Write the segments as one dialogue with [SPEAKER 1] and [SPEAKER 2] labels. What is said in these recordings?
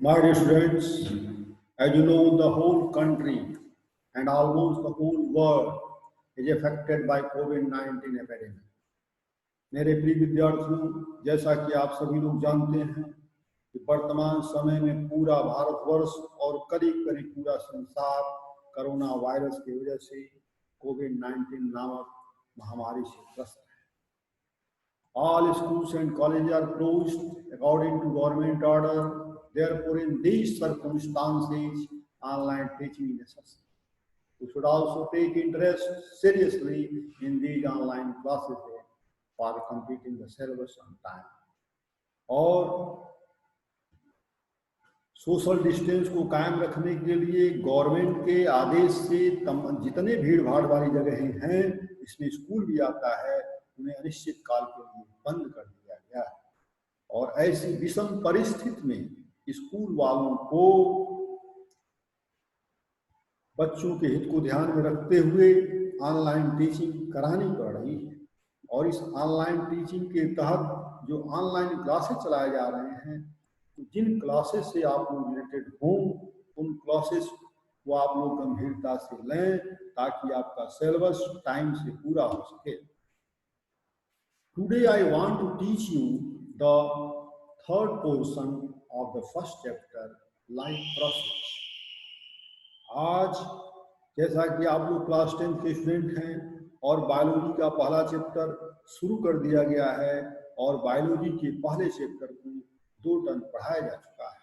[SPEAKER 1] My dear students, as you know, the whole country and almost the whole world is affected by COVID-19 epidemic. मेरे प्रिय विद्यार्थियों, जैसा कि आप सभी लोग जानते हैं कि वर्तमान समय में पूरा भारतवर्ष और करीब करीब पूरा संसार कोरोना वायरस की वजह से कोविड-19 नामक महामारी से ग्रस्त है। All schools and colleges are closed according to government order. Therefore, in these circumstances, online teaching is necessary. We should also take interest seriously in these online classes for completing the syllabus on time. और social distance को कायम रखने के लिए government के आदेश से जितने भीड़ भाड़ वाली जगहें हैं, इसमें स्कूल भी आता है, उन्हें अनिश्चित काल के लिए बंद कर दिया गया है। और ऐसी विषम परिस्थिति में स्कूल वालों को बच्चों के हित को ध्यान में रखते हुए ऑनलाइन टीचिंग करानी पड़ रही है। और इस ऑनलाइन टीचिंग के तहत जो ऑनलाइन क्लासेस चलाए जा रहे हैं, तो जिन क्लासेस से आप लोग रिलेटेड हों, उन क्लासेस को आप लोग गंभीरता से लें ताकि आपका सिलेबस टाइम से पूरा हो सके। Today I want to teach you the third portion of the first chapter, life process. आज जैसा कि आप लोग क्लास 10 के स्टूडेंट हैं और बायोलॉजी का पहला चैप्टर शुरू कर दिया गया है और बायोलॉजी के पहले चैप्टर को 2 टर्म पढ़ाया जा चुका है।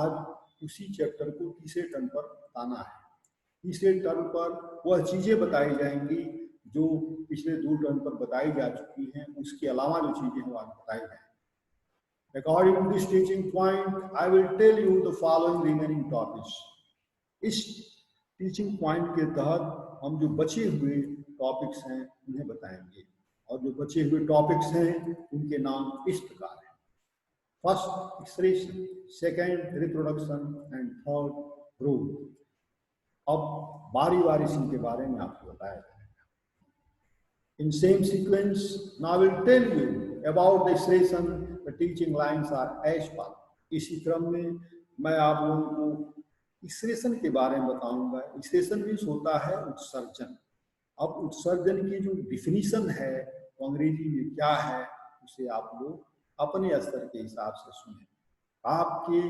[SPEAKER 1] आज उसी चैप्टर को तीसरे टर्म पर बताना है। तीसरे टर्म पर वह चीजें बताई जाएंगी जो पिछले 2 टर्म पर बताई जा चुकी हैं, उसके अलावा जो चीजें हैं वह बताई जाएंगी। According to this teaching point, I will tell you the following remaining topics. इस टीचिंग पॉइंट के तहत हम जो बचे हुए टॉपिक्स हैं उन्हें बताएंगे और जो बचे हुए टॉपिक्स हैं उनके नाम इस प्रकार हैं। First expression, second reproduction and third growth. अब बारी बारी से इनके बारे में आपको बताया जाएगा। In same sequence, now I will tell you about the expression. The teaching lines are as follows. इसी क्रम में मैं आप लोगों को एक्सप्रेशन के बारे में बताऊंगा। एक्सप्रेशन मीन्स होता है उत्सर्जन। अब उत्सर्जन की जो डिफिनीशन है वो अंग्रेजी में क्या है, उसे आप लोग अपने स्तर के हिसाब से सुनें। आपके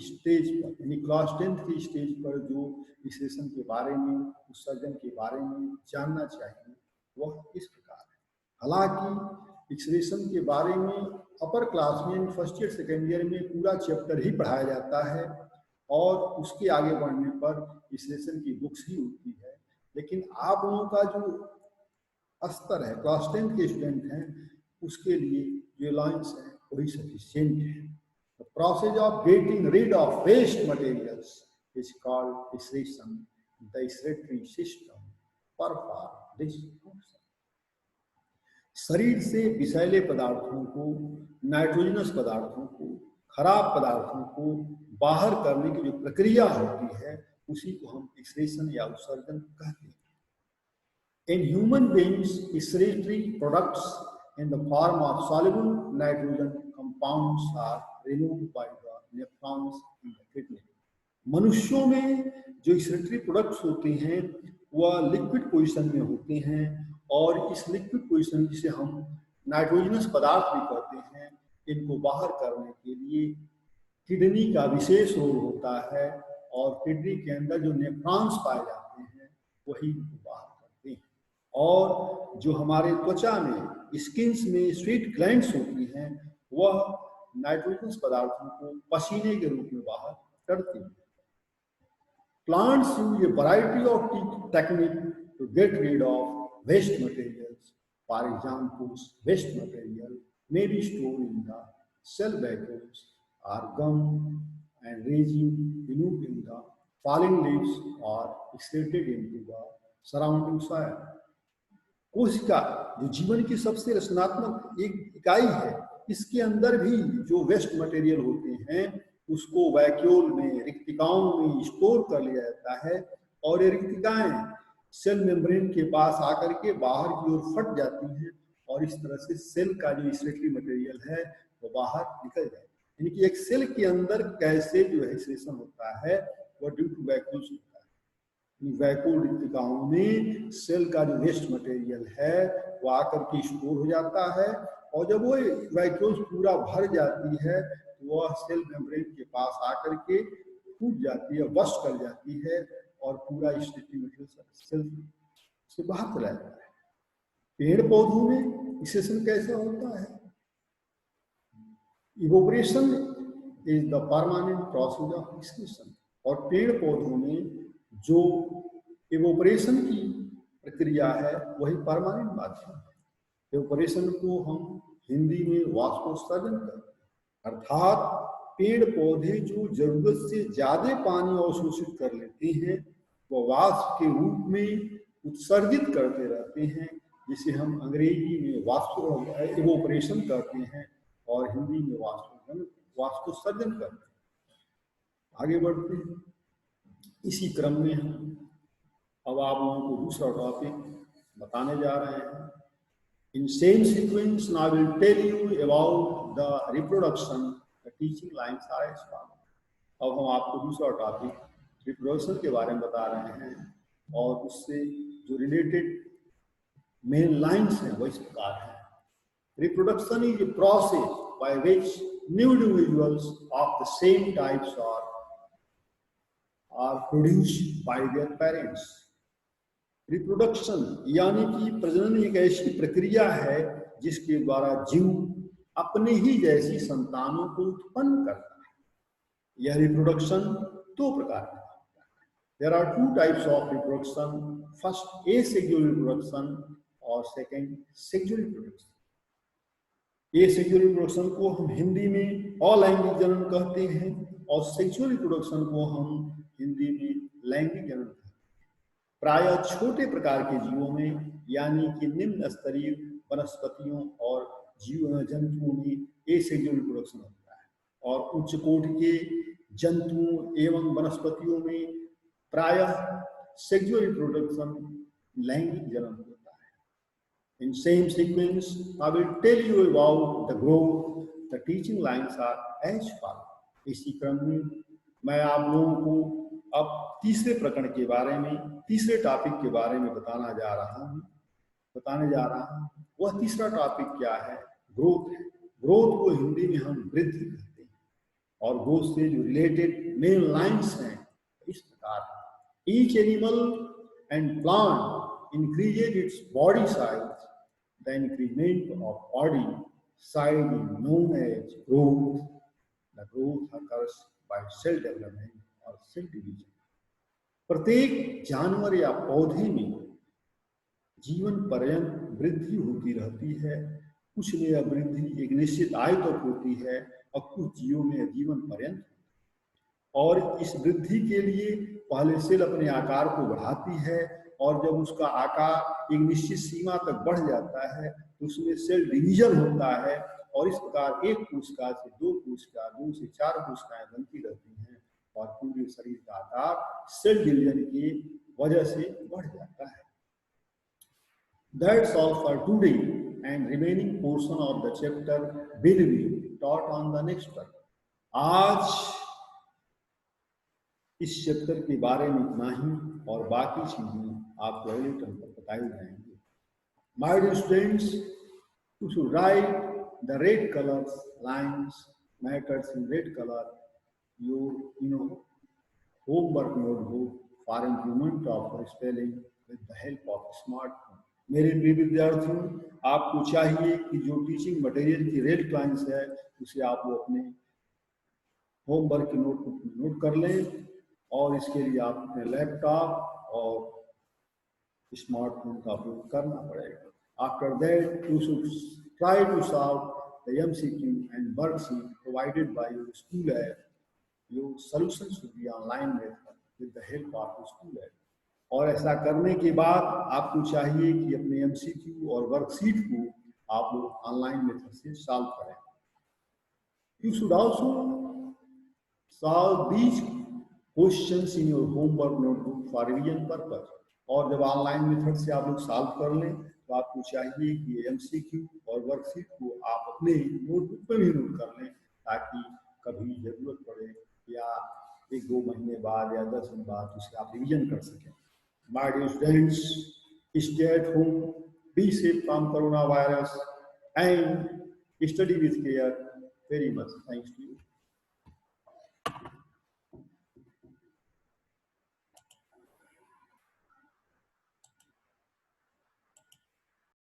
[SPEAKER 1] स्टेज पर यानी क्लास 10 की स्टेज पर जो एक्सप्रेशन के बारे में, उत्सर्जन के बारे में जानना चाहिए वह इस प्रकार है। हालांकि एक्सप्रेशन के बारे में अपर क्लास में फर्स्ट ईयर सेकेंड ईयर में पूरा चैप्टर ही पढ़ाया जाता है और उसके आगे बढ़ने पर एक्सप्रेशन की बुक्स ही होती है, लेकिन आप लोगों का जो स्तर है, क्लास 10 के स्टूडेंट हैं, उसके लिए जो लाइन्स हैं वही सफिशिएंट है। The process of getting rid of waste materials is called excretion. The excretory system performs this function. शरीर से विषैले पदार्थों को, नाइट्रोजनस पदार्थों को, खराब पदार्थों को बाहर करने की जो प्रक्रिया होती है उसी को हम एक्सक्रीशन या उत्सर्जन कहते हैं। In human beings, excretory products in the form of soluble nitrogen compounds are removed by the nephrons in the kidney. मनुष्यों में जो एक्सक्रीटरी प्रोडक्ट्स होते हैं वह लिक्विड पोजीशन में होते हैं और इस लिक्विड पोजीशन जिसे हम नाइट्रोजनस पदार्थ भी कहते हैं, इनको बाहर करने के लिए किडनी का विशेष रोल होता है और किडनी के अंदर जो नेफ्रॉन्स पाए जाते हैं वही इनको बाहर करते हैं। और जो हमारे त्वचा में, स्किन्स में स्वीट ग्लैंड्स होती हैं वह नाइट्रोजनस पदार्थों को पसीने के रूप में बाहर करती हैं। Plants use a variety of techniques to get rid of waste materials. For example, waste material may be stored in the cell vacuums or gum and resin removed in the fallen leaves or excreted into the surrounding soil. कोशिका जो जीवन की सबसे रचनात्मक एक इकाई है, इसके अंदर भी जो वेस्ट मटेरियल होते हैं उसको वैक्यूल में, रिक्तिकाओं में स्टोर कर लिया जाता है और ये रिक्तिकाएं सेल मेम्ब्रेन के पास आकर के बाहर की ओर फट जाती हैं और इस तरह से सेल का जो एक्सक्रीटरी मटेरियल है वो बाहर निकल जाता है। यानी कि एक सेल के अंदर कैसे जो एक्सक्रीशन होता है वो ड्यू टू वैक्यूल्स होता है। वैक्यूल रिक्तिकाओं में सेल का जो वेस्ट मटेरियल है वो आकर के स्टोर हो जाता है, और जब वो वैक्यूल्स पूरा भर जाती है तो वह सेल मेम्ब्रेन के पास आकर के फूट जाती है, बस्ट कर जाती है, और पूरा स्टेटिक मटेरियल सेल से बाहर चला जाता है। पेड़ पौधों में एक्सक्रीशन कैसे होता है? Evaporation is the permanent process of excretion, और पेड़ पौधों में जो इवोपरेशन की प्रक्रिया है वही परमानेंट माध्यम है। इवोपरेशन को हम हिंदी में वाष्पोत्सर्जन करते हैं, अर्थात पेड़ पौधे जो जरूरत से ज्यादा पानी अवशोषित कर लेते हैं वो वाष्प के रूप में उत्सर्जित करते रहते हैं, जिसे हम अंग्रेजी में इवोपरेशन करते हैं और हिंदी में वाष्पोत्सर्जन करते हैं। आगे बढ़ते हैं। इसी क्रम में हम अब आप लोगों को दूसरा टॉपिक बताने जा रहे हैं। In same sequence I will tell you about the reproduction, the teaching lines are as follows. अब हम आपको दूसरा टॉपिक रिप्रोडक्शन के बारे में बता रहे हैं, और उससे जो रिलेटेड मेन लाइन्स हैं वो इस प्रकार हैं। Reproduction is a process by which new individuals of the same types are produced by their parents. Reproduction यानी कि प्रजनन एक ऐसी प्रक्रिया है जिसके द्वारा जीव अपने ही जैसी संतानों को उत्पन्न करता है। यह रिप्रोडक्शन दो प्रकार का होता है। There are two types of reproduction. First, asexual reproduction और second, sexual reproduction. Asexual reproduction को हम हिंदी में अलैंगिक जनन कहते हैं, और सेक्सुअल रिप्रोडक्शन को हम हिंदी में लैंगिक जनन कहते हैं। प्रायः छोटे प्रकार के जीवों में यानी कि निम्न स्तरीय वनस्पतियों और जंतुओं में एसेक्सुअल रिप्रोडक्शन होता है, और उच्च कोटि के जंतुओं एवं वनस्पतियों में प्रायः सेक्सुअल रिप्रोडक्शन लैंगिक जनन होता है। In same sequence, I will tell you about the growth. The teaching lines are as follows. इसी क्रम में मैं आप लोगों को अब तीसरे प्रकरण के बारे में, तीसरे टॉपिक के बारे में बताने जा रहा हूँ। वह तीसरा टॉपिक क्या है? ग्रोथ है। ग्रोथ को हिंदी में हम वृद्धि कहते हैं, और ग्रोथ से जो रिलेटेड मेन लाइन्स हैं इस प्रकार है। Each animal and plant increases its body size. The increment of body size is known as growth. The growth occurs by cell development or cell division. प्रत्येक जानवर या पौधे में जीवन पर्यंत वृद्धि होती रहती है। कुछ में यह वृद्धि एक निश्चित आयु तक होती है और कुछ जीवों में जीवन पर्यंत, और इस वृद्धि के लिए पहले सेल अपने आकार को बढ़ाती है, और जब उसका आकार एक निश्चित सीमा तक बढ़ जाता है तो उसमें सेल डिवीजन होता है, और इस प्रकार एक कोशिका से दो कोशिका, दो से चार कोशिकाएं बनती रहती हैं, और पूरे शरीर का आकार सेल डिवीजन की वजह से बढ़ जाता है। That's all for today, and remaining portion of the chapter will be taught on the next one. आज इस चैप्टर के बारे में इतना ही, और बाकी चीजें आपको अगले टर्म पर बताई जाएंगे। My dear students, you should write the red colors lines matters in red color your homework notebook for improvement of spelling with the help of smartphone. मेरे प्रिय विद्यार्थियों, आपको चाहिए कि जो टीचिंग मटेरियल की रेड लाइन्स है उसे आप वो अपने होमवर्क की नोटबुक में नोट कर लें, और इसके लिए आप अपने लैपटॉप और स्मार्टफोन का उपयोग करना पड़ेगा। After that, you should try to solve the MCQ and worksheet provided by your school app. Your solution should be online method with the help of the school app. और ऐसा करने के बाद आपको चाहिए कि अपने MCQ और वर्कशीट को आप लोग ऑनलाइन मेथड से सॉल्व करें। You should also solve these questions in your homework notebook for revision purpose. और जब ऑनलाइन मेथड से आप लोग सॉल्व कर लें तो आपको चाहिए कि MCQ और वर्कशीट को आप अपने नोटबुक में भी नोट कर लें, ताकि कभी जरूरत पड़े या 1-2 महीने बाद या 10 दिन बाद उसे आप रिवीजन कर सकें। My dear students, stay at home, be safe from corona virus and study with care. Very much thanks to you.